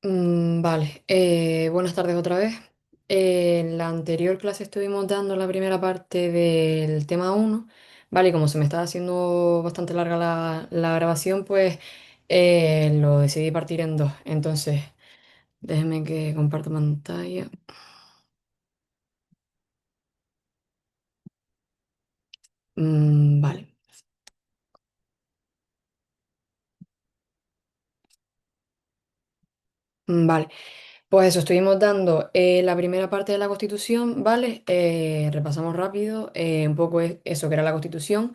Vale, buenas tardes otra vez. En la anterior clase estuvimos dando la primera parte del tema uno. Vale, y como se me estaba haciendo bastante larga la grabación, pues lo decidí partir en dos. Entonces, déjenme que comparto pantalla. Vale. Vale. Pues eso, estuvimos dando la primera parte de la Constitución, ¿vale? Repasamos rápido un poco eso que era la Constitución,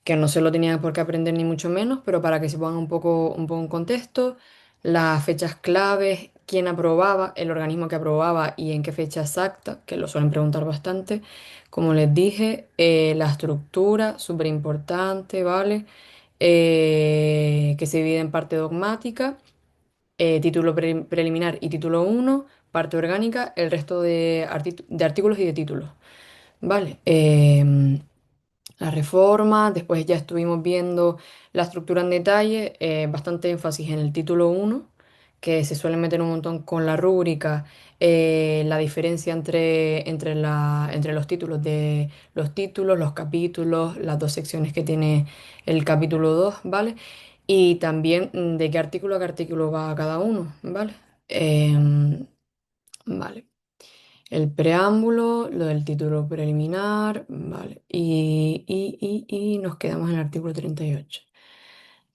que no se lo tenían por qué aprender ni mucho menos, pero para que se pongan un poco en contexto, las fechas claves, quién aprobaba, el organismo que aprobaba y en qué fecha exacta, que lo suelen preguntar bastante. Como les dije, la estructura, súper importante, ¿vale? Que se divide en parte dogmática, título preliminar y título uno, parte orgánica, el resto de artículos y de títulos. Vale, la reforma, después ya estuvimos viendo la estructura en detalle, bastante énfasis en el título uno, que se suele meter un montón con la rúbrica, la diferencia entre los títulos los capítulos, las dos secciones que tiene el capítulo 2, ¿vale? Y también de qué artículo va cada uno, ¿vale? Em, vale. El preámbulo, lo del título preliminar, vale. Y nos quedamos en el artículo 38.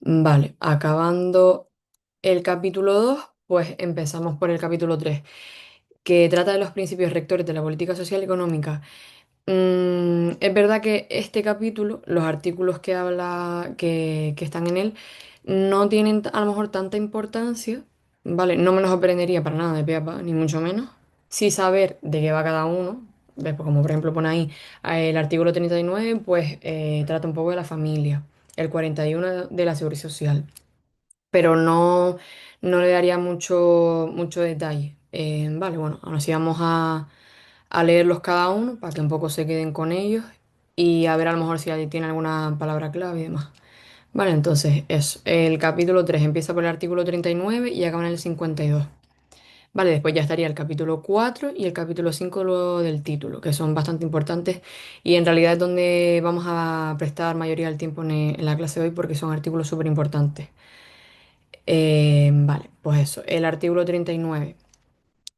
Vale, acabando el capítulo 2, pues empezamos por el capítulo 3, que trata de los principios rectores de la política social y económica. Es verdad que este capítulo, los artículos que están en él, no tienen a lo mejor tanta importancia, ¿vale? No me los aprendería para nada de pe a pa, ni mucho menos. Sí saber de qué va cada uno, ¿ves? Pues como por ejemplo pone ahí el artículo 39, pues trata un poco de la familia, el 41 de la seguridad social, pero no le daría mucho detalle. Vale, bueno, aún así vamos a leerlos cada uno para que un poco se queden con ellos y a ver a lo mejor si alguien tiene alguna palabra clave y demás. Vale, entonces eso. El capítulo 3 empieza por el artículo 39 y acaba en el 52. Vale, después ya estaría el capítulo 4 y el capítulo 5 luego del título, que son bastante importantes y en realidad es donde vamos a prestar mayoría del tiempo en la clase de hoy porque son artículos súper importantes. Vale, pues eso, el artículo 39.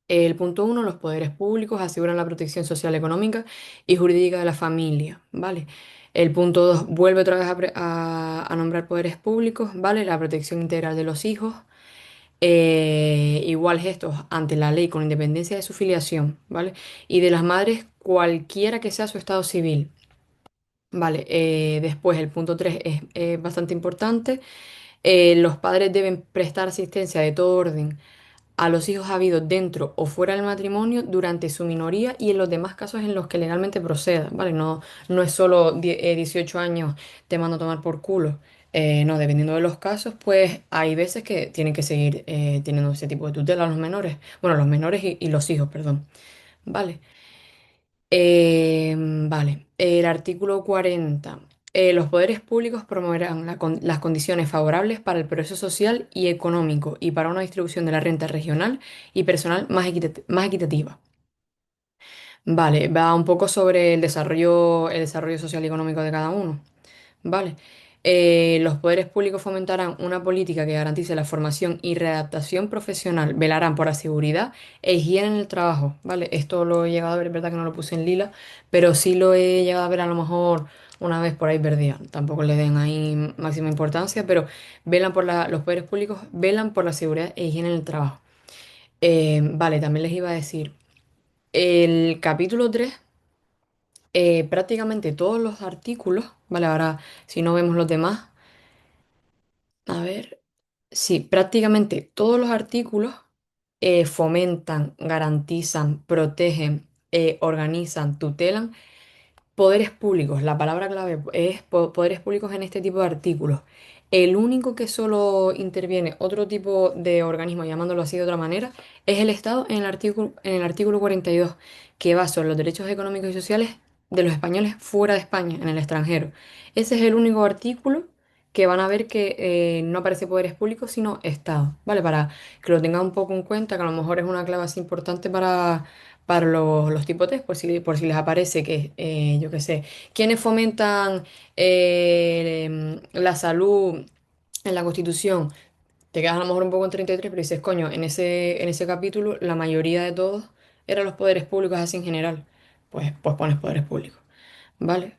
El punto uno, los poderes públicos aseguran la protección social, económica y jurídica de la familia, ¿vale? El punto 2 vuelve otra vez a nombrar poderes públicos, ¿vale? La protección integral de los hijos, igual gestos ante la ley con independencia de su filiación, ¿vale? Y de las madres, cualquiera que sea su estado civil, ¿vale? Después el punto 3 es bastante importante. Los padres deben prestar asistencia de todo orden a los hijos habidos dentro o fuera del matrimonio durante su minoría y en los demás casos en los que legalmente proceda, ¿vale? No es solo 18 años te mando a tomar por culo. No, dependiendo de los casos, pues hay veces que tienen que seguir teniendo ese tipo de tutela los menores. Bueno, los menores y los hijos, perdón. Vale. Vale. El artículo 40. Los poderes públicos promoverán las condiciones favorables para el progreso social y económico y para una distribución de la renta regional y personal más equitativa. Vale, va un poco sobre el desarrollo social y económico de cada uno. Vale. Los poderes públicos fomentarán una política que garantice la formación y readaptación profesional, velarán por la seguridad e higiene en el trabajo. Vale, esto lo he llegado a ver, es verdad que no lo puse en lila, pero sí lo he llegado a ver a lo mejor una vez por ahí perdida. Tampoco le den ahí máxima importancia, pero los poderes públicos velan por la seguridad e higiene en el trabajo. Vale, también les iba a decir, el capítulo 3, prácticamente todos los artículos, vale, ahora si no vemos los demás. A ver, sí, prácticamente todos los artículos fomentan, garantizan, protegen, organizan, tutelan poderes públicos. La palabra clave es poderes públicos en este tipo de artículos. El único que solo interviene otro tipo de organismo, llamándolo así de otra manera, es el Estado en el artículo 42, que va sobre los derechos económicos y sociales de los españoles fuera de España, en el extranjero. Ese es el único artículo que van a ver que no aparece poderes públicos, sino Estado, ¿vale? Para que lo tengan un poco en cuenta, que a lo mejor es una clave así importante para los tipos test, por si les aparece que, yo qué sé, quienes fomentan la salud en la Constitución. Te quedas a lo mejor un poco en 33 pero dices, coño, en ese capítulo la mayoría de todos eran los poderes públicos así en general. Pues pones poderes públicos. ¿Vale?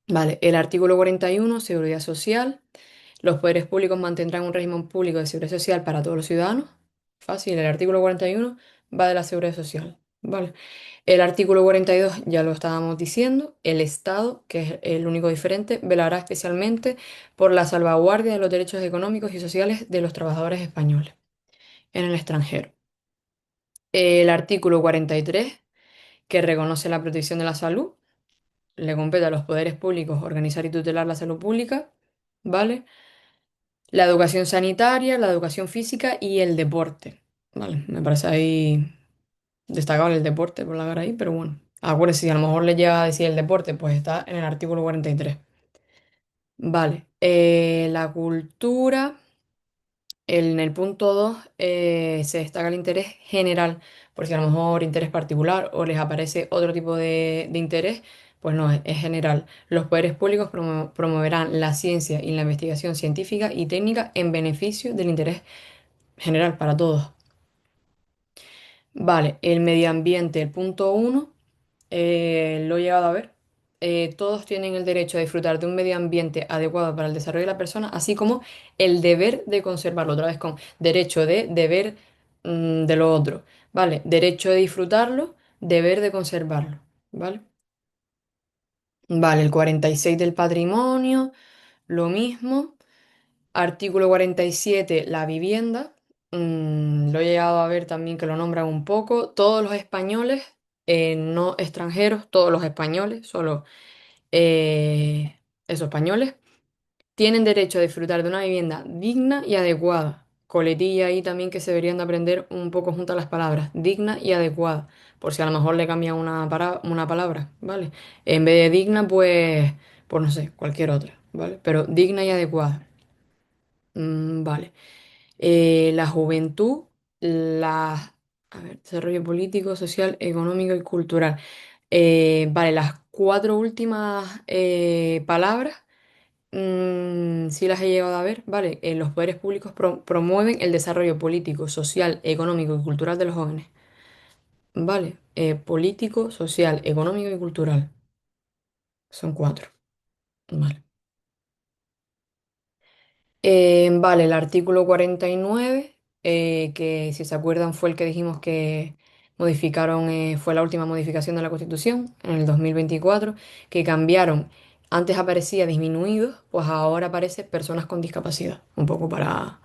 Vale, el artículo 41 seguridad social. Los poderes públicos mantendrán un régimen público de seguridad social para todos los ciudadanos. Fácil, el artículo 41 va de la seguridad social. ¿Vale? El artículo 42 ya lo estábamos diciendo. El Estado, que es el único diferente, velará especialmente por la salvaguardia de los derechos económicos y sociales de los trabajadores españoles en el extranjero. El artículo 43, que reconoce la protección de la salud, le compete a los poderes públicos organizar y tutelar la salud pública, ¿vale? La educación sanitaria, la educación física y el deporte, ¿vale? Me parece ahí destacable el deporte por la cara ahí, pero bueno. Acuérdense, si a lo mejor le llega a decir el deporte, pues está en el artículo 43. Vale. La cultura. En el punto 2 se destaca el interés general, por si a lo mejor interés particular o les aparece otro tipo de interés, pues no, es general. Los poderes públicos promoverán la ciencia y la investigación científica y técnica en beneficio del interés general para todos. Vale, el medio ambiente, el punto uno, lo he llegado a ver. Todos tienen el derecho a disfrutar de un medio ambiente adecuado para el desarrollo de la persona, así como el deber de conservarlo. Otra vez con derecho de, deber, de lo otro. Vale, derecho de disfrutarlo, deber de conservarlo. ¿Vale? Vale, el 46 del patrimonio, lo mismo. Artículo 47 la vivienda. Lo he llegado a ver también que lo nombran un poco. Todos los españoles, no extranjeros, todos los españoles, solo esos españoles, tienen derecho a disfrutar de una vivienda digna y adecuada. Coletilla ahí también que se deberían de aprender un poco juntas las palabras, digna y adecuada, por si a lo mejor le cambian una palabra, ¿vale? En vez de digna, pues no sé, cualquier otra, ¿vale? Pero digna y adecuada. Vale. La juventud, a ver, desarrollo político, social, económico y cultural. Vale, las cuatro últimas palabras, sí las he llegado a ver, ¿vale? Los poderes públicos promueven el desarrollo político, social, económico y cultural de los jóvenes. ¿Vale? Político, social, económico y cultural. Son cuatro. Vale. Vale, el artículo 49, que si se acuerdan fue el que dijimos que modificaron, fue la última modificación de la Constitución en el 2024, que cambiaron, antes aparecía disminuidos, pues ahora aparece personas con discapacidad, un poco para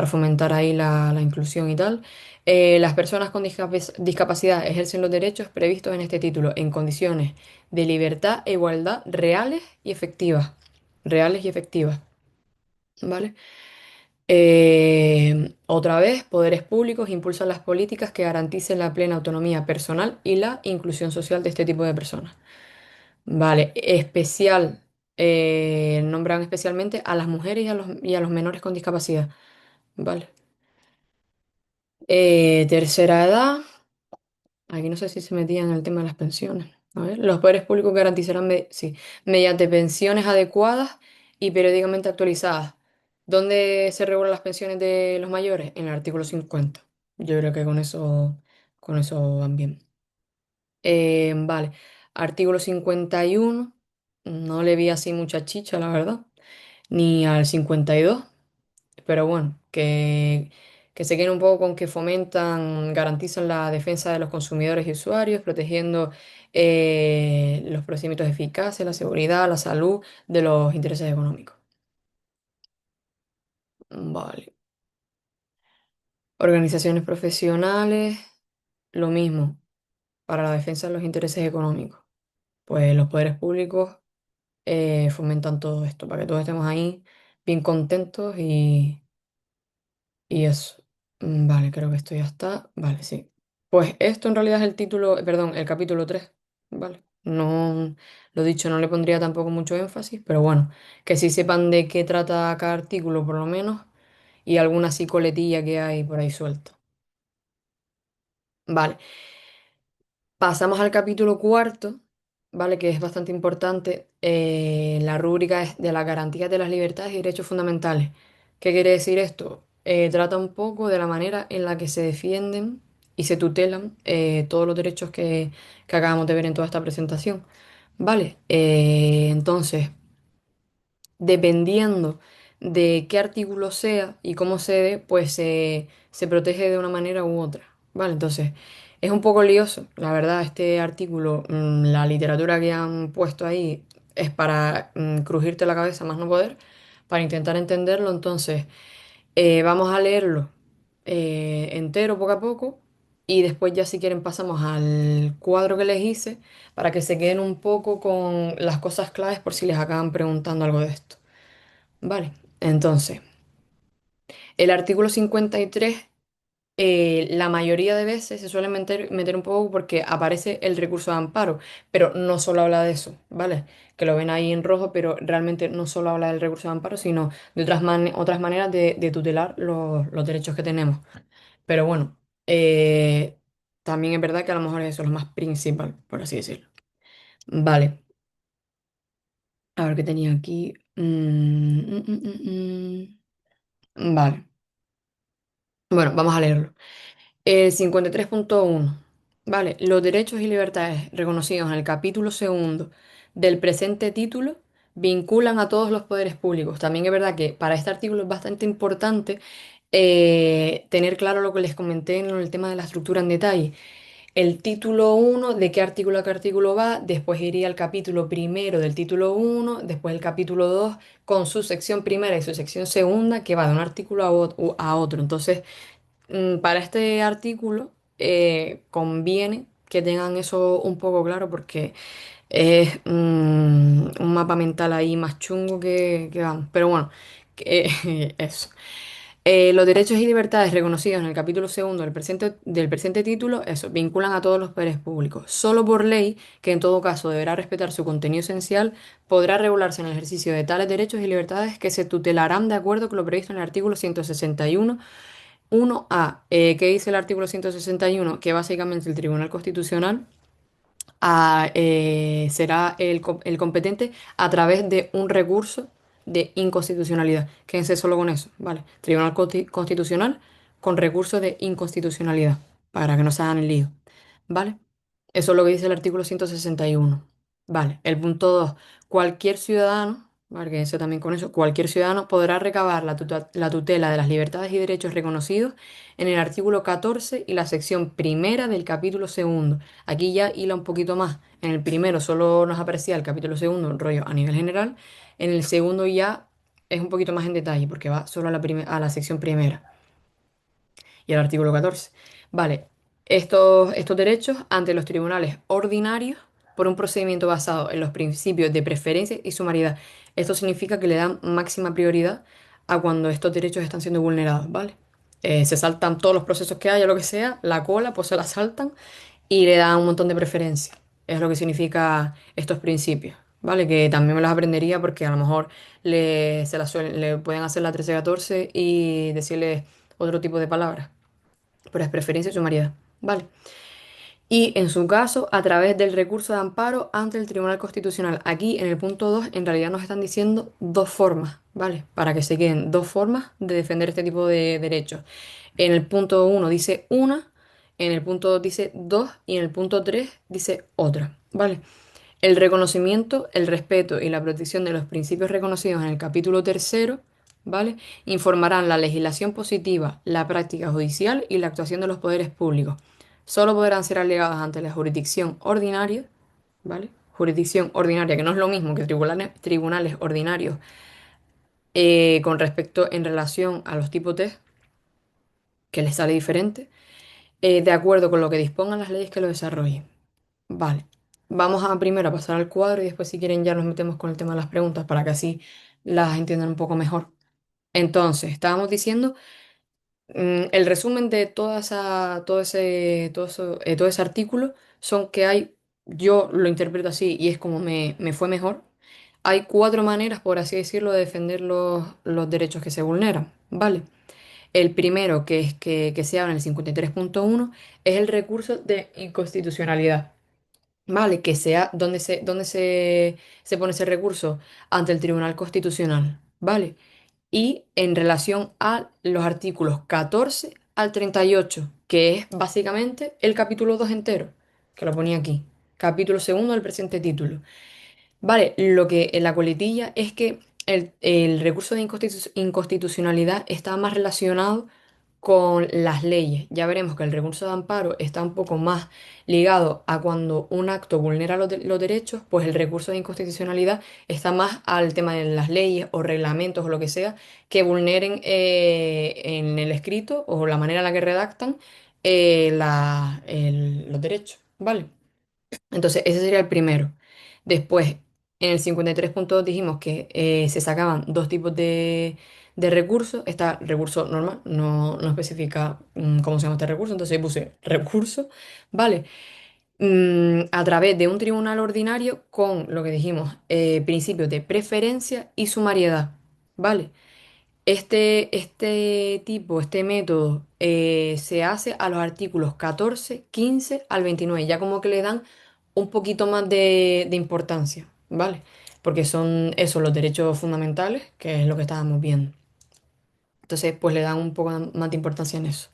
fomentar ahí la inclusión y tal. Las personas con discapacidad ejercen los derechos previstos en este título en condiciones de libertad e igualdad reales y efectivas. Reales y efectivas. ¿Vale? Otra vez, poderes públicos impulsan las políticas que garanticen la plena autonomía personal y la inclusión social de este tipo de personas. Vale, nombran especialmente a las mujeres y a los menores con discapacidad. Vale. Tercera edad. Aquí no sé si se metía en el tema de las pensiones. A ver, los poderes públicos garantizarán, sí, mediante pensiones adecuadas y periódicamente actualizadas. ¿Dónde se regulan las pensiones de los mayores? En el artículo 50. Yo creo que con eso van bien. Vale, artículo 51. No le vi así mucha chicha, la verdad. Ni al 52. Pero bueno, que se queden un poco con que fomentan, garantizan la defensa de los consumidores y usuarios, protegiendo los procedimientos eficaces, la seguridad, la salud de los intereses económicos. Vale. Organizaciones profesionales, lo mismo, para la defensa de los intereses económicos. Pues los poderes públicos fomentan todo esto, para que todos estemos ahí bien contentos y eso. Vale, creo que esto ya está. Vale, sí. Pues esto en realidad es el título, perdón, el capítulo 3. Vale. No, lo dicho, no le pondría tampoco mucho énfasis, pero bueno, que sí sepan de qué trata cada artículo por lo menos y alguna así coletilla que hay por ahí suelto. Vale, pasamos al capítulo cuarto, ¿vale? Que es bastante importante. La rúbrica es de las garantías de las libertades y derechos fundamentales. ¿Qué quiere decir esto? Trata un poco de la manera en la que se defienden y se tutelan todos los derechos que acabamos de ver en toda esta presentación. Vale, entonces, dependiendo de qué artículo sea y cómo se dé, pues se protege de una manera u otra. Vale, entonces es un poco lioso, la verdad, este artículo, la literatura que han puesto ahí es para crujirte la cabeza más no poder, para intentar entenderlo, entonces vamos a leerlo entero poco a poco y después ya si quieren pasamos al cuadro que les hice para que se queden un poco con las cosas claves por si les acaban preguntando algo de esto. Vale, entonces, el artículo 53, la mayoría de veces se suele meter un poco porque aparece el recurso de amparo, pero no solo habla de eso, ¿vale? Que lo ven ahí en rojo, pero realmente no solo habla del recurso de amparo, sino de otras maneras de tutelar los derechos que tenemos. Pero bueno, también es verdad que a lo mejor eso es lo más principal, por así decirlo. Vale, a ver qué tenía aquí. Vale, bueno, vamos a leerlo. El 53.1. Vale, los derechos y libertades reconocidos en el capítulo segundo del presente título vinculan a todos los poderes públicos. También es verdad que para este artículo es bastante importante tener claro lo que les comenté en el tema de la estructura en detalle. El título uno de qué artículo va, después iría el capítulo primero del título uno, después el capítulo 2 con su sección primera y su sección segunda, que va de un artículo a otro. Entonces, para este artículo conviene que tengan eso un poco claro porque es un mapa mental ahí más chungo que vamos. Pero bueno, eso. Los derechos y libertades reconocidos en el capítulo segundo del presente título, eso, vinculan a todos los poderes públicos. Solo por ley, que en todo caso deberá respetar su contenido esencial, podrá regularse en el ejercicio de tales derechos y libertades que se tutelarán de acuerdo con lo previsto en el artículo 161 1A. ¿Qué dice el artículo 161? Que básicamente el Tribunal Constitucional será el competente a través de un recurso de inconstitucionalidad. Quédense solo con eso, ¿vale? Tribunal Constitucional con recurso de inconstitucionalidad, para que no se hagan el lío, ¿vale? Eso es lo que dice el artículo 161. Vale, el punto 2. Cualquier ciudadano, ¿vale? Quédense también con eso, cualquier ciudadano podrá recabar la tutela de las libertades y derechos reconocidos en el artículo 14 y la sección primera del capítulo segundo. Aquí ya hila un poquito más. En el primero solo nos aparecía el capítulo segundo, rollo a nivel general. En el segundo ya es un poquito más en detalle porque va solo a la sección primera y el artículo 14. Vale, estos derechos ante los tribunales ordinarios por un procedimiento basado en los principios de preferencia y sumariedad. Esto significa que le dan máxima prioridad a cuando estos derechos están siendo vulnerados, ¿vale? Se saltan todos los procesos que haya, lo que sea, la cola, pues se la saltan y le dan un montón de preferencia. Es lo que significa estos principios, ¿vale? Que también me los aprendería porque a lo mejor le pueden hacer la 1314 y decirle otro tipo de palabras, pero es preferencia y sumariedad, ¿vale? Y en su caso, a través del recurso de amparo ante el Tribunal Constitucional. Aquí en el punto 2 en realidad nos están diciendo dos formas, ¿vale? Para que se queden dos formas de defender este tipo de derechos. En el punto uno dice una, en el punto 2 dice dos y en el punto 3 dice otra, ¿vale? El reconocimiento, el respeto y la protección de los principios reconocidos en el capítulo tercero, ¿vale? Informarán la legislación positiva, la práctica judicial y la actuación de los poderes públicos. Solo podrán ser alegados ante la jurisdicción ordinaria, ¿vale? Jurisdicción ordinaria, que no es lo mismo que tribunales ordinarios con respecto en relación a los tipos T, que les sale diferente, de acuerdo con lo que dispongan las leyes que lo desarrollen. Vale, vamos a primero a pasar al cuadro y después si quieren ya nos metemos con el tema de las preguntas para que así las entiendan un poco mejor. Entonces, estábamos diciendo el resumen de todo ese artículo son que hay yo lo interpreto así y es como me fue mejor. Hay cuatro maneras, por así decirlo, de defender los derechos que se vulneran, ¿vale? El primero, que es que se habla en el 53.1, es el recurso de inconstitucionalidad. Vale, que sea se pone ese recurso ante el Tribunal Constitucional, ¿vale? Y en relación a los artículos 14 al 38, que es básicamente el capítulo 2 entero, que lo ponía aquí, capítulo segundo del presente título. Vale, lo que en la coletilla es que el recurso de inconstitucionalidad está más relacionado con las leyes. Ya veremos que el recurso de amparo está un poco más ligado a cuando un acto vulnera los derechos, pues el recurso de inconstitucionalidad está más al tema de las leyes o reglamentos o lo que sea que vulneren en el escrito o la manera en la que redactan los derechos, ¿vale? Entonces, ese sería el primero. Después, en el 53.2 dijimos que se sacaban dos tipos de recursos. Está recurso normal, no especifica cómo se llama este recurso, entonces ahí puse recurso, ¿vale? A través de un tribunal ordinario con lo que dijimos, principios de preferencia y sumariedad, ¿vale? Este método se hace a los artículos 14, 15 al 29, ya como que le dan un poquito más de importancia, ¿vale? Porque son esos los derechos fundamentales, que es lo que estábamos viendo. Entonces, pues le dan un poco más de importancia en eso.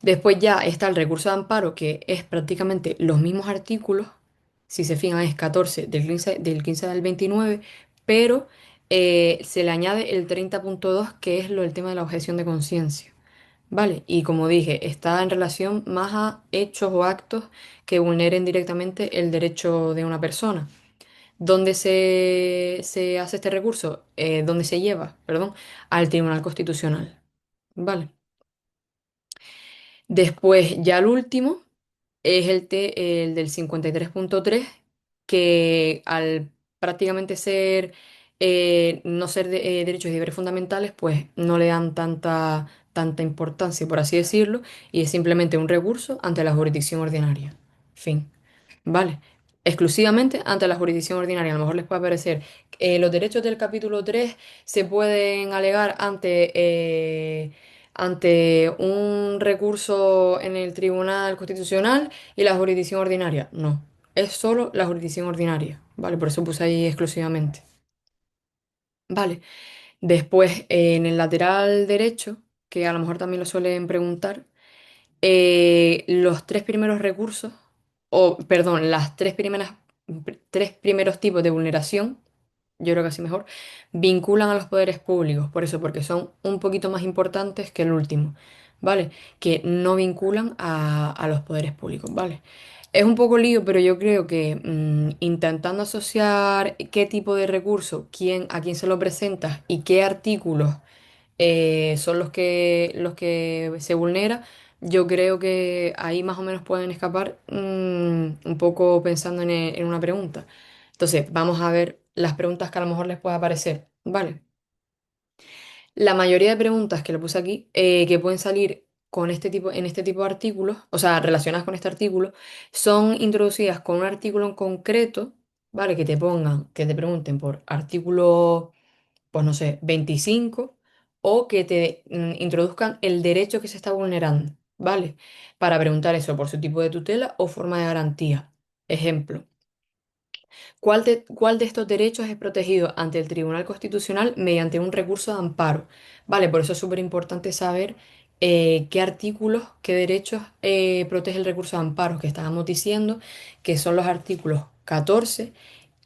Después ya está el recurso de amparo, que es prácticamente los mismos artículos, si se fijan es 14 del 15 al 29, pero se le añade el 30.2 que es el tema de la objeción de conciencia. ¿Vale? Y como dije, está en relación más a hechos o actos que vulneren directamente el derecho de una persona. ¿Dónde se hace este recurso? ¿Dónde se lleva? Perdón, al Tribunal Constitucional. ¿Vale? Después, ya el último es el del 53.3, que al prácticamente ser, no ser derechos y deberes fundamentales, pues no le dan tanta importancia, por así decirlo, y es simplemente un recurso ante la jurisdicción ordinaria. Fin. ¿Vale? Exclusivamente ante la jurisdicción ordinaria. A lo mejor les puede parecer que los derechos del capítulo 3 se pueden alegar ante un recurso en el Tribunal Constitucional y la jurisdicción ordinaria. No, es solo la jurisdicción ordinaria, ¿vale? Por eso puse ahí exclusivamente. Vale. Después, en el lateral derecho, que a lo mejor también lo suelen preguntar, los tres primeros recursos, o perdón, tres primeros tipos de vulneración, yo creo que así mejor, vinculan a los poderes públicos, por eso, porque son un poquito más importantes que el último, ¿vale? Que no vinculan a los poderes públicos, ¿vale? Es un poco lío, pero yo creo que intentando asociar qué tipo de recurso, a quién se lo presenta y qué artículos son los que se vulnera, yo creo que ahí más o menos pueden escapar un poco pensando en una pregunta. Entonces, vamos a ver las preguntas que a lo mejor les pueda aparecer. Vale. La mayoría de preguntas que le puse aquí, que pueden salir en este tipo de artículos, o sea, relacionadas con este artículo, son introducidas con un artículo en concreto, ¿vale? Que te pregunten por artículo pues no sé, 25, o que te introduzcan el derecho que se está vulnerando, ¿vale? Para preguntar eso por su tipo de tutela o forma de garantía. Ejemplo, ¿cuál de estos derechos es protegido ante el Tribunal Constitucional mediante un recurso de amparo? ¿Vale? Por eso es súper importante saber qué artículos, qué derechos protege el recurso de amparo que estábamos diciendo, que son los artículos 14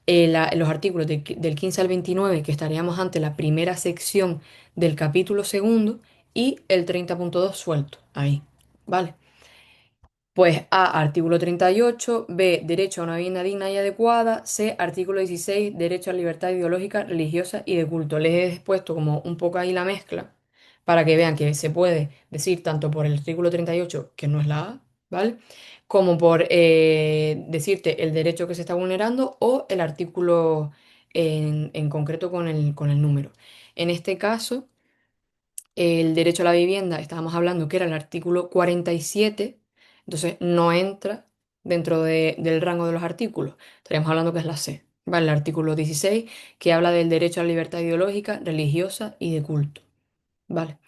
los artículos del 15 al 29, que estaríamos ante la primera sección del capítulo segundo, y el 30.2 suelto, ahí, ¿vale? Pues A, artículo 38, B, derecho a una vivienda digna y adecuada, C, artículo 16, derecho a libertad ideológica, religiosa y de culto. Les he puesto como un poco ahí la mezcla para que vean que se puede decir tanto por el artículo 38, que no es la A, ¿vale? Como por decirte el derecho que se está vulnerando o el artículo en concreto con el número. En este caso, el derecho a la vivienda, estábamos hablando que era el artículo 47, entonces no entra, dentro del rango de los artículos. Estaríamos hablando que es la C. ¿Vale? El artículo 16, que habla del derecho a la libertad ideológica, religiosa y de culto. ¿Vale?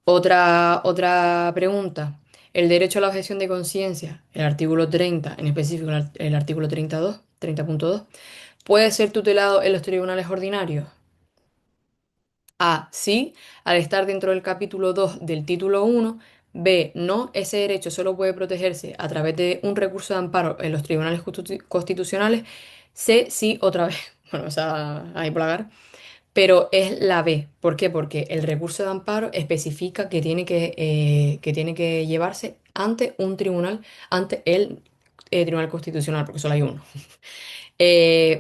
Otra pregunta. El derecho a la objeción de conciencia, el artículo 30, en específico el artículo 32, 30.2, puede ser tutelado en los tribunales ordinarios. A, sí, al estar dentro del capítulo 2 del título 1. B, no, ese derecho solo puede protegerse a través de un recurso de amparo en los tribunales constitucionales. C, sí, otra vez. Bueno, o sea, ahí por la gar. Pero es la B. ¿Por qué? Porque el recurso de amparo especifica que tiene que llevarse ante un tribunal, ante el Tribunal Constitucional, porque solo hay uno.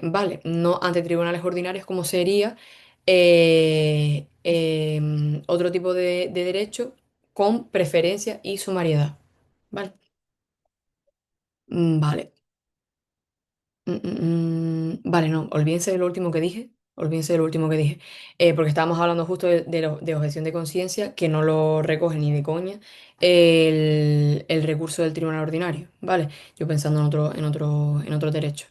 Vale, no ante tribunales ordinarios como sería otro tipo de derecho con preferencia y sumariedad. Vale. Vale. Vale, no, olvídense de lo último que dije. Olvídense de lo último que dije. Porque estábamos hablando justo de objeción de conciencia, que no lo recoge ni de coña el recurso del tribunal ordinario. Vale, yo pensando en otro derecho.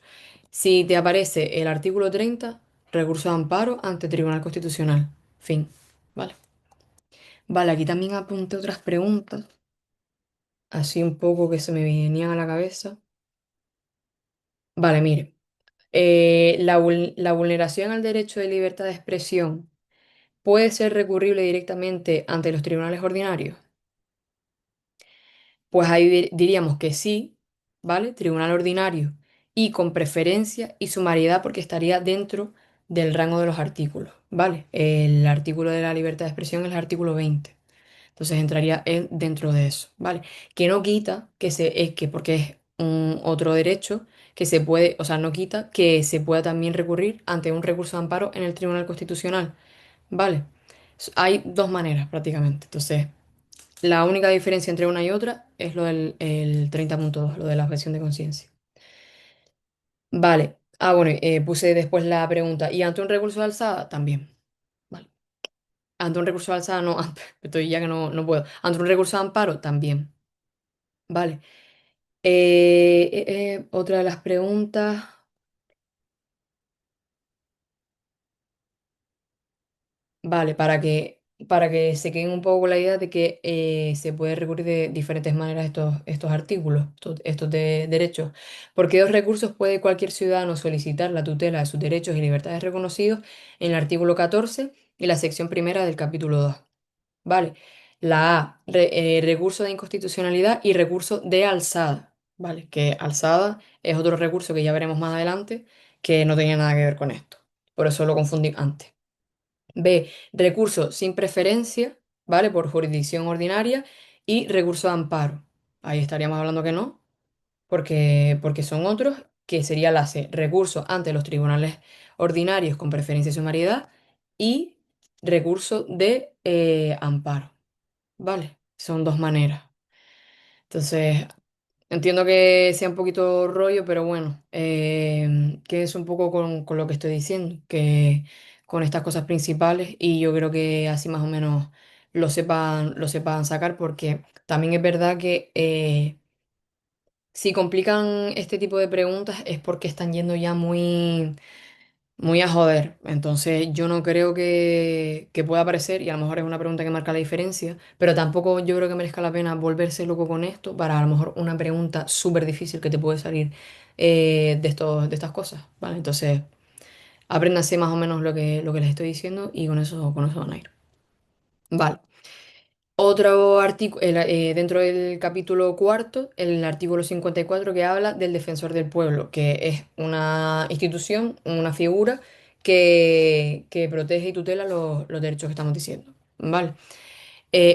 Si te aparece el artículo 30, recurso de amparo ante Tribunal Constitucional. Fin. Vale. Vale, aquí también apunté otras preguntas, así un poco que se me venían a la cabeza. Vale, mire. La vulneración al derecho de libertad de expresión puede ser recurrible directamente ante los tribunales ordinarios. Pues ahí diríamos que sí, ¿vale? Tribunal ordinario y con preferencia y sumariedad porque estaría dentro del rango de los artículos, ¿vale? El artículo de la libertad de expresión es el artículo 20. Entonces entraría él dentro de eso, ¿vale? Que no quita que porque es un otro derecho que se puede, o sea, no quita que se pueda también recurrir ante un recurso de amparo en el Tribunal Constitucional, ¿vale? Hay dos maneras prácticamente. Entonces, la única diferencia entre una y otra es lo del el 30.2, lo de la objeción de conciencia. Vale. Ah, bueno, puse después la pregunta. ¿Y ante un recurso de alzada? También. Vale. Ante un recurso de alzada, no, estoy ya que no puedo. Ante un recurso de amparo, también. Vale. Otra de las preguntas. Vale, para que se queden un poco con la idea de que se puede recurrir de diferentes maneras estos artículos, estos de derechos. Porque dos recursos puede cualquier ciudadano solicitar la tutela de sus derechos y libertades reconocidos en el artículo 14 y la sección primera del capítulo 2. Vale. La A, recurso de inconstitucionalidad y recurso de alzada. Vale, que alzada es otro recurso que ya veremos más adelante que no tenía nada que ver con esto. Por eso lo confundí antes. B, recurso sin preferencia, ¿vale? Por jurisdicción ordinaria y recurso de amparo. Ahí estaríamos hablando que no, porque son otros, que sería la C, recurso ante los tribunales ordinarios con preferencia y sumariedad y recurso de amparo, ¿vale? Son dos maneras. Entonces, entiendo que sea un poquito rollo, pero bueno, que es un poco con lo que estoy diciendo, que con estas cosas principales y yo creo que así más o menos lo sepan sacar porque también es verdad que si complican este tipo de preguntas es porque están yendo ya muy a joder. Entonces yo no creo que pueda aparecer, y a lo mejor es una pregunta que marca la diferencia, pero tampoco yo creo que merezca la pena volverse loco con esto para a lo mejor una pregunta súper difícil que te puede salir de estas cosas, ¿vale? Entonces apréndanse más o menos lo que les estoy diciendo y con eso van a ir. Vale. Otro artículo, dentro del capítulo cuarto, el artículo 54 que habla del defensor del pueblo, que es una institución, una figura que protege y tutela los derechos que estamos diciendo. ¿Vale?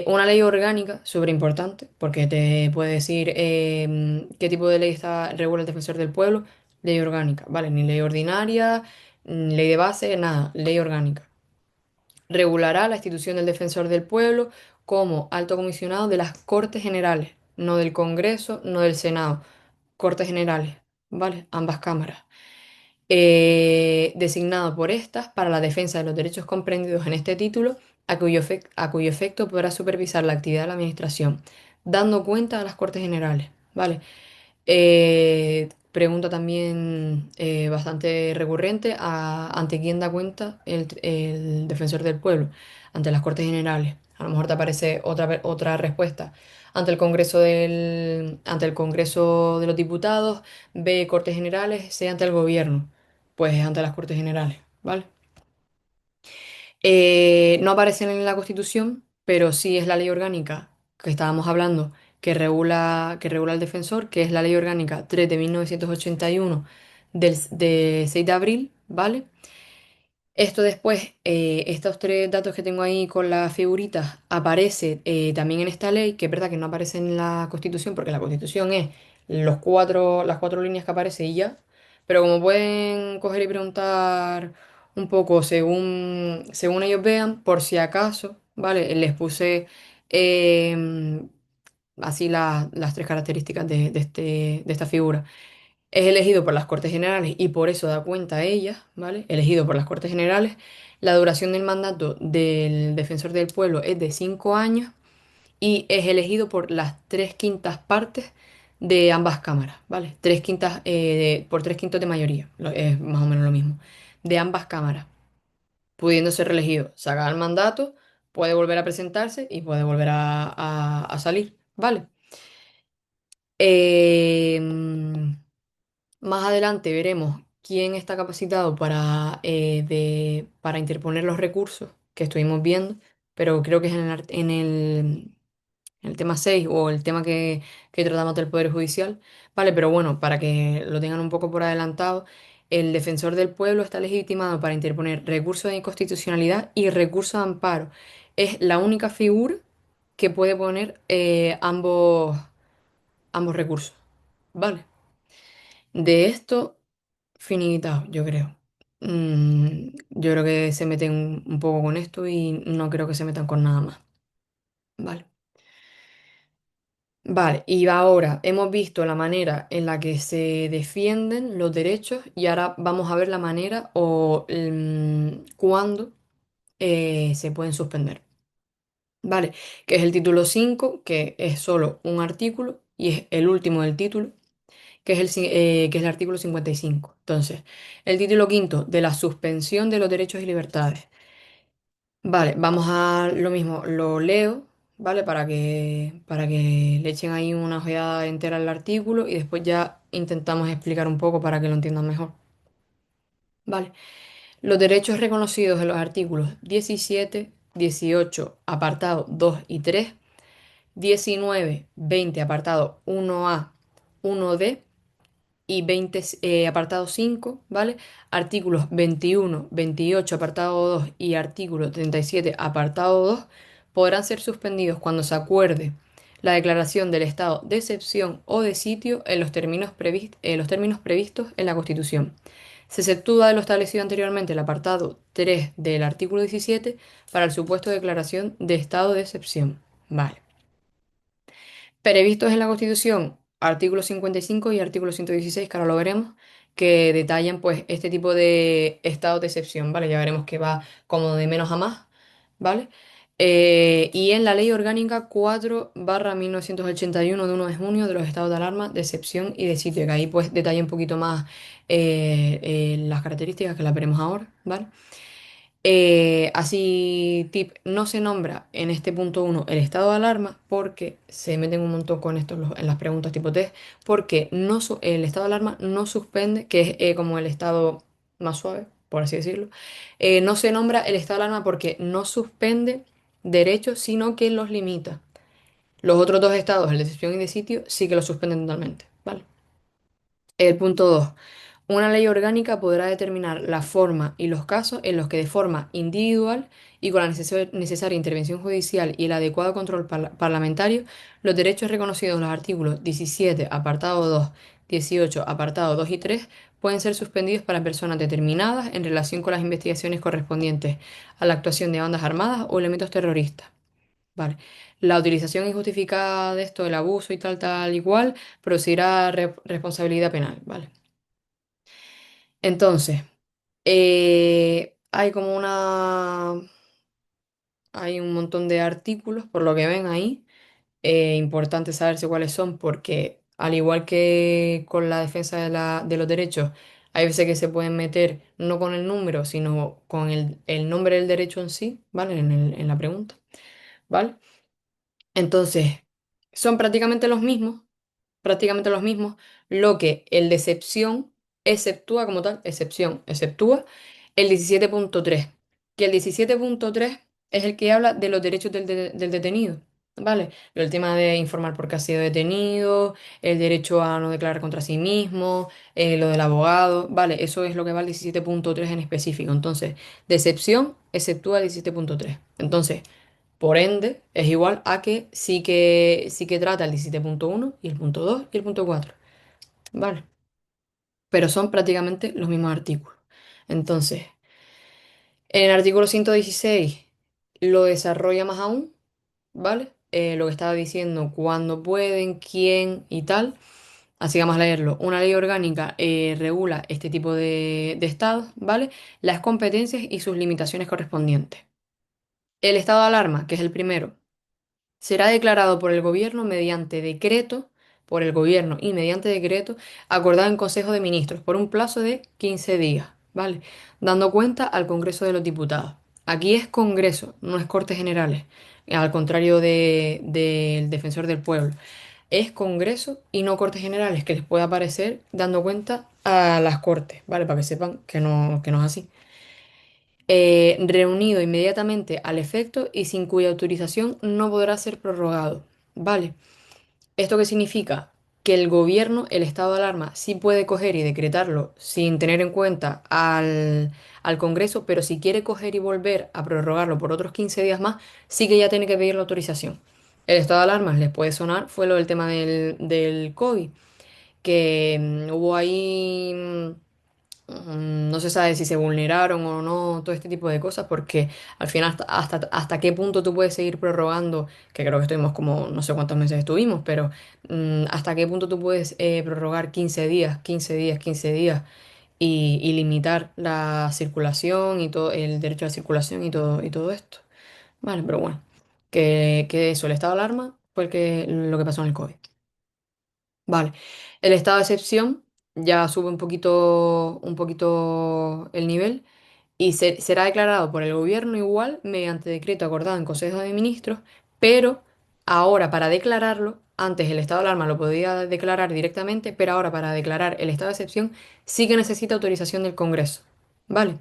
Una ley orgánica, súper importante, porque te puede decir qué tipo de ley regula el defensor del pueblo. Ley orgánica, ¿vale? Ni ley ordinaria, ni ley de base, nada, ley orgánica. Regulará la institución del defensor del pueblo como alto comisionado de las Cortes Generales, no del Congreso, no del Senado, Cortes Generales, ¿vale? Ambas cámaras. Designado por estas para la defensa de los derechos comprendidos en este título, a cuyo efecto podrá supervisar la actividad de la Administración, dando cuenta a las Cortes Generales, ¿vale? Pregunta también bastante recurrente ante quién da cuenta el defensor del pueblo, ante las Cortes Generales. A lo mejor te aparece otra respuesta. Ante el Congreso de los Diputados, B, Cortes Generales, C, ante el gobierno. Pues ante las Cortes Generales, ¿vale? No aparecen en la Constitución, pero sí es la ley orgánica que estábamos hablando que regula el defensor, que es la ley orgánica 3 de 1981 de 6 de abril, ¿vale? Esto después, estos tres datos que tengo ahí con las figuritas, aparece también en esta ley, que es verdad que no aparece en la Constitución, porque la Constitución es las cuatro líneas que aparece y ya, pero como pueden coger y preguntar un poco según ellos vean, por si acaso, ¿vale? Les puse así las tres características de esta figura. Es elegido por las Cortes Generales y por eso da cuenta a ellas, ¿vale? Elegido por las Cortes Generales. La duración del mandato del defensor del pueblo es de 5 años y es elegido por las tres quintas partes de ambas cámaras, ¿vale? Por tres quintos de mayoría, es más o menos lo mismo, de ambas cámaras, pudiendo ser reelegido. Saca el mandato, puede volver a presentarse y puede volver a salir, ¿vale? Em, Más adelante veremos quién está capacitado para interponer los recursos que estuvimos viendo, pero creo que es en el tema 6 o el tema que tratamos del Poder Judicial, ¿vale? Pero bueno, para que lo tengan un poco por adelantado, el defensor del pueblo está legitimado para interponer recursos de inconstitucionalidad y recursos de amparo. Es la única figura que puede poner ambos recursos, ¿vale? De esto, finiquitado, yo creo. Yo creo que se meten un poco con esto y no creo que se metan con nada más. Vale. Vale, y ahora hemos visto la manera en la que se defienden los derechos y ahora vamos a ver la manera o cuándo se pueden suspender. Vale, que es el título 5 que es solo un artículo y es el último del título, que es el artículo 55. Entonces, el título quinto de la suspensión de los derechos y libertades. Vale, vamos a lo mismo, lo leo, ¿vale? Para que le echen ahí una ojeada entera al artículo y después ya intentamos explicar un poco para que lo entiendan mejor. Vale, los derechos reconocidos en los artículos 17, 18, apartado 2 y 3, 19, 20, apartado 1A, 1D y 20 apartado 5, ¿vale? Artículos 21, 28, apartado 2 y artículo 37, apartado 2 podrán ser suspendidos cuando se acuerde la declaración del estado de excepción o de sitio en los términos previstos en la Constitución. Se exceptúa de lo establecido anteriormente el apartado 3 del artículo 17 para el supuesto de declaración de estado de excepción. Vale. Previstos en la Constitución, artículo 55 y artículo 116, que ahora lo veremos, que detallan pues este tipo de estados de excepción, ¿vale? Ya veremos que va como de menos a más, ¿vale? Y en la Ley Orgánica 4/1981 de 1 de junio de los estados de alarma, de excepción y de sitio, que ahí pues detalla un poquito más las características que las veremos ahora, ¿vale? Así, tip, no se nombra en este punto uno el estado de alarma porque se meten un montón con esto en las preguntas tipo test, porque el estado de alarma no suspende, que es como el estado más suave, por así decirlo. No se nombra el estado de alarma porque no suspende derechos, sino que los limita. Los otros dos estados, el de excepción y de sitio, sí que los suspenden totalmente, ¿vale? El punto 2. Una ley orgánica podrá determinar la forma y los casos en los que de forma individual y con la necesaria intervención judicial y el adecuado control parlamentario, los derechos reconocidos en los artículos 17, apartado 2, 18, apartado 2 y 3 pueden ser suspendidos para personas determinadas en relación con las investigaciones correspondientes a la actuación de bandas armadas o elementos terroristas. Vale. La utilización injustificada de esto, el abuso y tal, tal, igual, producirá responsabilidad penal. Vale. Entonces, hay como hay un montón de artículos, por lo que ven ahí. Importante saberse cuáles son porque al igual que con la defensa de los derechos, hay veces que se pueden meter no con el número, sino con el nombre del derecho en sí, ¿vale? En la pregunta, ¿vale? Entonces, son prácticamente los mismos, lo que el de excepción exceptúa como tal, excepción, exceptúa el 17.3, que el 17.3 es el que habla de los derechos del detenido, ¿vale? El tema de informar por qué ha sido detenido, el derecho a no declarar contra sí mismo, lo del abogado, ¿vale? Eso es lo que va el 17.3 en específico. Entonces, de excepción exceptúa el 17.3. Entonces, por ende, es igual a que sí que trata el 17.1 y el punto 2 y el punto 4, ¿vale? Pero son prácticamente los mismos artículos. Entonces, en el artículo 116 lo desarrolla más aún, ¿vale? Lo que estaba diciendo, cuándo pueden, quién y tal. Así que vamos a leerlo. Una ley orgánica regula este tipo de estados, ¿vale? Las competencias y sus limitaciones correspondientes. El estado de alarma, que es el primero. Será declarado por el gobierno mediante decreto, por el gobierno y mediante decreto acordado en Consejo de Ministros por un plazo de 15 días, ¿vale? Dando cuenta al Congreso de los Diputados. Aquí es Congreso, no es Cortes Generales, al contrario del Defensor del Pueblo. Es Congreso y no Cortes Generales, que les pueda aparecer dando cuenta a las Cortes, ¿vale? Para que sepan que no es así. Reunido inmediatamente al efecto y sin cuya autorización no podrá ser prorrogado. ¿Vale? ¿Esto qué significa? Que el gobierno, el estado de alarma, sí puede coger y decretarlo sin tener en cuenta al Congreso, pero si quiere coger y volver a prorrogarlo por otros 15 días más, sí que ya tiene que pedir la autorización. El estado de alarma les puede sonar, fue lo del tema del COVID, que hubo ahí no se sabe si se vulneraron o no, todo este tipo de cosas, porque al final hasta qué punto tú puedes seguir prorrogando, que creo que estuvimos como, no sé cuántos meses estuvimos, pero hasta qué punto tú puedes prorrogar 15 días, 15 días, 15 días y limitar la circulación y todo, el derecho a la circulación y todo esto. Vale, pero bueno, que eso, el estado de alarma fue lo que pasó en el COVID. Vale. El estado de excepción ya sube un poquito el nivel y será declarado por el gobierno igual mediante decreto acordado en Consejo de Ministros, pero ahora para declararlo, antes el estado de alarma lo podía declarar directamente, pero ahora para declarar el estado de excepción sí que necesita autorización del Congreso. ¿Vale?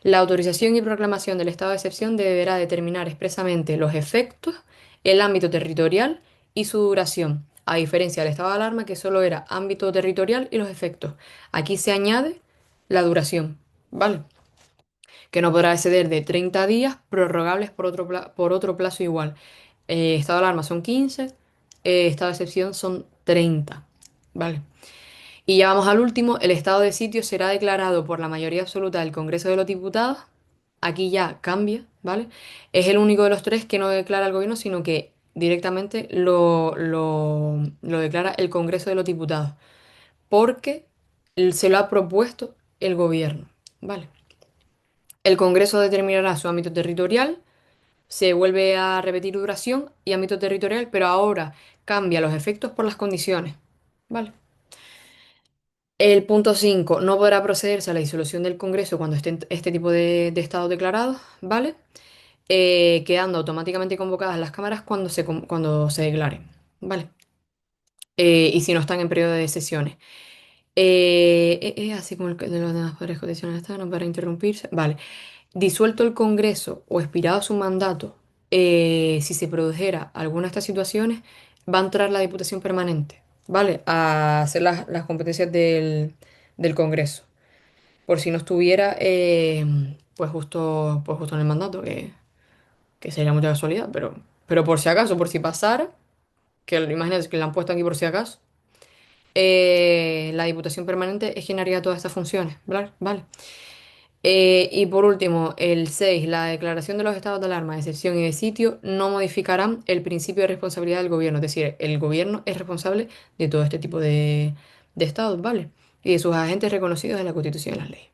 La autorización y proclamación del estado de excepción deberá determinar expresamente los efectos, el ámbito territorial y su duración, a diferencia del estado de alarma que solo era ámbito territorial y los efectos. Aquí se añade la duración, ¿vale? Que no podrá exceder de 30 días prorrogables por otro plazo igual. Estado de alarma son 15, estado de excepción son 30, ¿vale? Y ya vamos al último, el estado de sitio será declarado por la mayoría absoluta del Congreso de los Diputados. Aquí ya cambia, ¿vale? Es el único de los tres que no declara el gobierno, sino que directamente lo declara el Congreso de los Diputados, porque se lo ha propuesto el gobierno, ¿vale? El Congreso determinará su ámbito territorial, se vuelve a repetir duración y ámbito territorial, pero ahora cambia los efectos por las condiciones, ¿vale? El punto 5 no podrá procederse a la disolución del Congreso cuando estén este tipo de estados declarados, ¿vale? Quedando automáticamente convocadas las cámaras cuando se declaren, ¿vale? Y si no están en periodo de sesiones. Así como el de los demás poderes condicionales están, no para interrumpirse. Vale. Disuelto el Congreso o expirado su mandato, si se produjera alguna de estas situaciones, va a entrar la Diputación Permanente, ¿vale? A hacer las competencias del Congreso. Por si no estuviera, pues justo en el mandato, que sería mucha casualidad, pero por si acaso, por si pasara, imagínate que la han puesto aquí por si acaso, la Diputación Permanente es quien haría todas estas funciones, ¿vale? Vale. Y por último, el 6 la declaración de los estados de alarma, de excepción y de sitio no modificarán el principio de responsabilidad del gobierno, es decir, el gobierno es responsable de todo este tipo de estados, ¿vale? Y de sus agentes reconocidos en la Constitución y las leyes.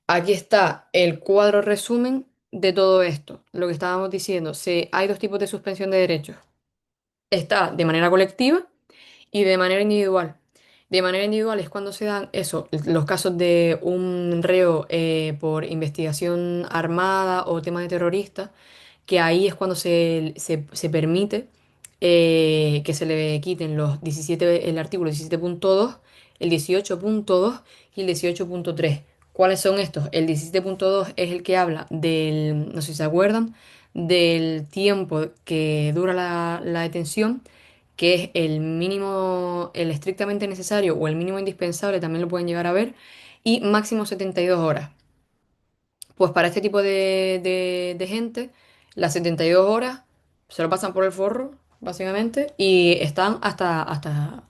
Aquí está el cuadro resumen de todo esto. Lo que estábamos diciendo, hay dos tipos de suspensión de derechos. Está de manera colectiva Y de manera individual. De manera individual es cuando se dan eso, los casos de un reo por investigación armada o tema de terrorista, que ahí es cuando se permite que se le quiten los 17, el artículo 17.2, el 18.2 y el 18.3. ¿Cuáles son estos? El 17.2 es el que habla del, no sé si se acuerdan, del tiempo que dura la detención, que es el mínimo, el estrictamente necesario o el mínimo indispensable, también lo pueden llegar a ver, y máximo 72 horas. Pues para este tipo de gente, las 72 horas se lo pasan por el forro, básicamente, y están hasta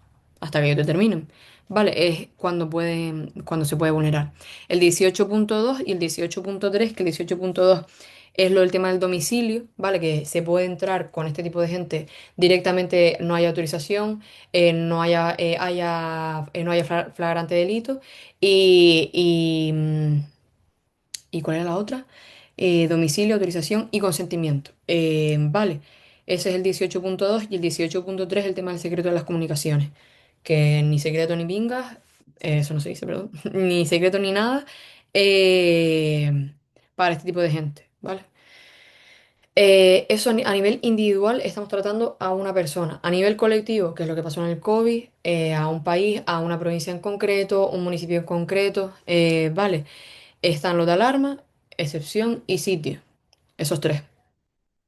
que ellos determinen. Vale, es cuando pueden, cuando se puede vulnerar. El 18.2 y el 18.3, que el 18.2 es lo del tema del domicilio, ¿vale? Que se puede entrar con este tipo de gente directamente, no haya autorización, no haya flagrante delito ¿y cuál era la otra? Domicilio, autorización y consentimiento. Vale, ese es el 18.2 y el 18.3 el tema del secreto de las comunicaciones. Que ni secreto ni pingas, eso no se dice, perdón, ni secreto ni nada para este tipo de gente, ¿vale? Eso a nivel individual estamos tratando a una persona. A nivel colectivo, que es lo que pasó en el COVID, a un país, a una provincia en concreto, un municipio en concreto, ¿vale? Están los de alarma, excepción y sitio. Esos tres.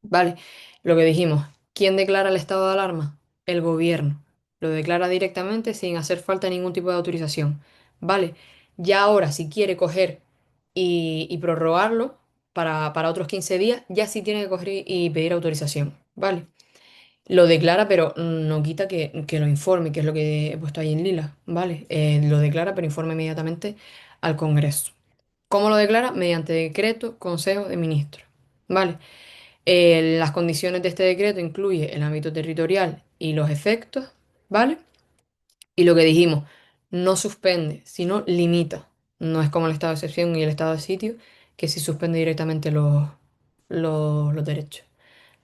¿Vale? Lo que dijimos. ¿Quién declara el estado de alarma? El gobierno. Lo declara directamente sin hacer falta ningún tipo de autorización. ¿Vale? Ya ahora, si quiere coger y prorrogarlo para otros 15 días, ya sí tiene que coger y pedir autorización. ¿Vale? Lo declara, pero no quita que lo informe, que es lo que he puesto ahí en lila. ¿Vale? Lo declara, pero informe inmediatamente al Congreso. ¿Cómo lo declara? Mediante decreto, Consejo de Ministros. ¿Vale? Las condiciones de este decreto incluye el ámbito territorial y los efectos, ¿vale? Y lo que dijimos, no suspende, sino limita. No es como el estado de excepción y el estado de sitio, que sí suspende directamente los derechos.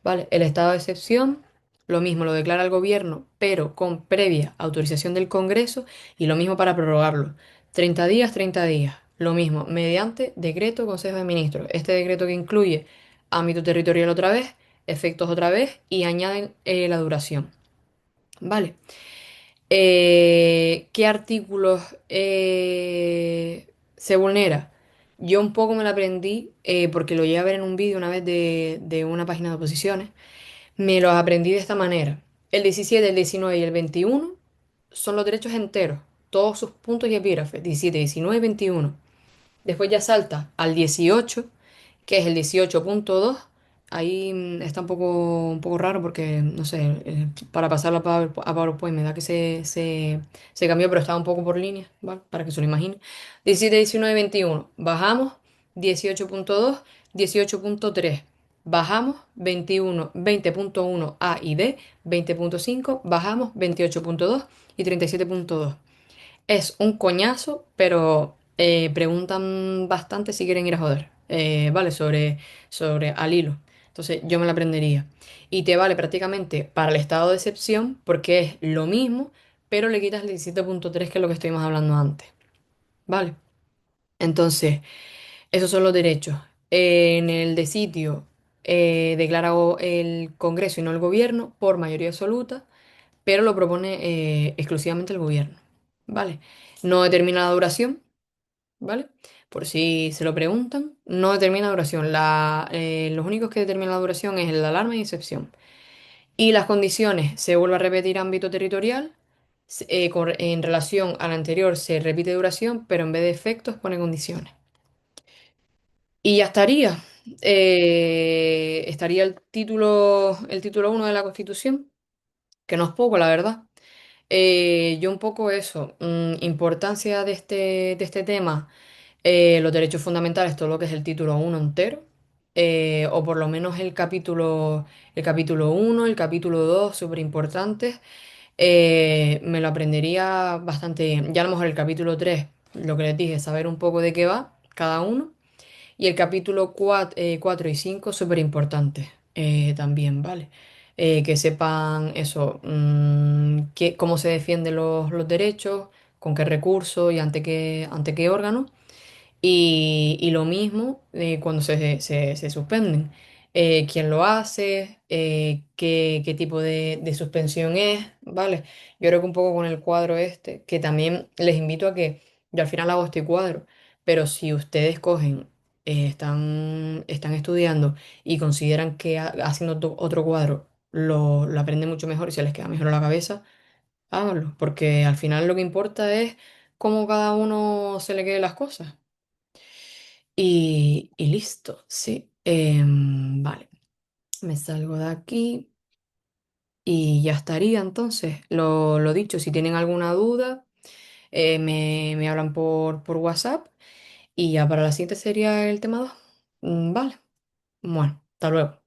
¿Vale? El estado de excepción, lo mismo lo declara el gobierno, pero con previa autorización del Congreso, y lo mismo para prorrogarlo. 30 días, 30 días. Lo mismo, mediante decreto Consejo de Ministros. Este decreto que incluye ámbito territorial otra vez, efectos otra vez y añaden la duración. ¿Vale? ¿Qué artículos se vulnera? Yo un poco me lo aprendí porque lo llegué a ver en un vídeo una vez de una página de oposiciones. Me los aprendí de esta manera. El 17, el 19 y el 21 son los derechos enteros, todos sus puntos y epígrafes, 17, 19 y 21. Después ya salta al 18, que es el 18.2. Ahí está un poco raro porque, no sé, para pasarlo a PowerPoint me da que se cambió, pero estaba un poco por línea, ¿vale? Para que se lo imagine. 17, 19, 21. Bajamos 18.2, 18.3. Bajamos 21, 20.1 A y D, 20.5. Bajamos 28.2 y 37.2. Es un coñazo, pero preguntan bastante si quieren ir a joder. Vale, sobre al hilo. Entonces yo me la aprendería. Y te vale prácticamente para el estado de excepción porque es lo mismo, pero le quitas el 17.3 que es lo que estuvimos hablando antes. Vale. Entonces, esos son los derechos. En el de sitio, declara el Congreso y no el gobierno por mayoría absoluta, pero lo propone exclusivamente el gobierno. ¿Vale? No determina la duración, ¿vale? Por si se lo preguntan, no determina la duración. Los únicos que determinan la duración es el de alarma y excepción. Y las condiciones, se vuelve a repetir ámbito territorial. En relación al anterior se repite duración, pero en vez de efectos pone condiciones. Y ya estaría. Estaría el título 1 de la Constitución, que no es poco, la verdad. Yo un poco eso, importancia de este tema, los derechos fundamentales, todo lo que es el título uno entero, o por lo menos el capítulo uno el capítulo 2 súper importantes, me lo aprendería bastante bien. Ya a lo mejor el capítulo 3 lo que les dije, saber un poco de qué va cada uno, y el capítulo 4 y 5 súper importantes también, ¿vale? que sepan eso, cómo se defienden los derechos, con qué recursos y ante qué órgano. Y lo mismo cuando se suspenden. ¿Quién lo hace? ¿Qué tipo de suspensión es? ¿Vale? Yo creo que un poco con el cuadro este, que también les invito a que yo al final hago este cuadro, pero si ustedes cogen, están estudiando y consideran que haciendo otro cuadro lo aprenden mucho mejor y se les queda mejor a la cabeza, háganlo, porque al final lo que importa es cómo cada uno se le quede las cosas. Y listo, sí. Vale, me salgo de aquí y ya estaría entonces. Lo dicho, si tienen alguna duda, me hablan por WhatsApp y ya para la siguiente sería el tema 2. Vale, bueno, hasta luego.